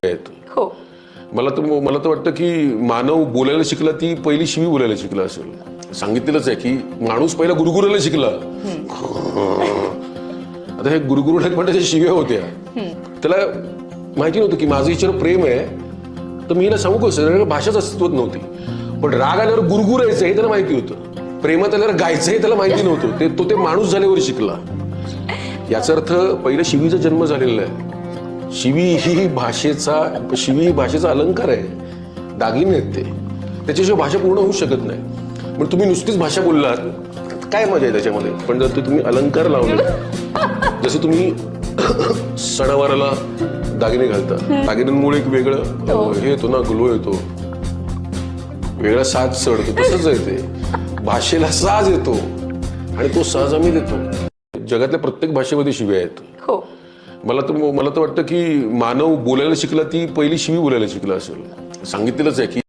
आहेत. हो. मला तर वाटतं की मानव बोलायला शिकला ती पहिली शिवी बोलायला शिकला असेल. सांगितलेलंच आहे की माणूस पहिला गुरगुरायला शिकला. आता हे गुरगुरण्यात पण त्याच्या शिव्या होत्या. त्याला माहिती नव्हतं की माझं हिच्यावर प्रेम आहे, तर मी हिला सांगू कसं, भाषाच अस्तित्वात नव्हती. पण राग आल्यावर गुरगुरायचं हे त्याला माहिती होतं. प्रेमात आल्यावर गायचं हे त्याला माहिती नव्हतं. तो माणूस झाल्यावर शिकला. याचा अर्थ पहिल्या शिवीचा जन्म झालेला आहे. शिवी ही भाषेचा अलंकार आहे, दागिने आहेत ते. त्याच्याशिवाय भाषा पूर्ण होऊ शकत नाही. पण तुम्ही नुसतीच भाषा बोललात काय मजा आहे त्याच्यामध्ये. पण जर तुम्ही अलंकार लावले, जसं तुम्ही सणावाराला दागिने घालता, दागिन्यांमुळे एक वेगळं हे येतो ना, ग्लो येतो, वेगळा साज चढतो. तसंच आहे ते, भाषेला साज येतो आणि तो साज आम्ही देतो. जगातल्या प्रत्येक भाषेमध्ये शिव्या आहेत. हो. मला तर वाटतं की मानव बोलायला शिकला ती पहिली शिवी बोलायला शिकला असेल. सांगितलेलंच आहे की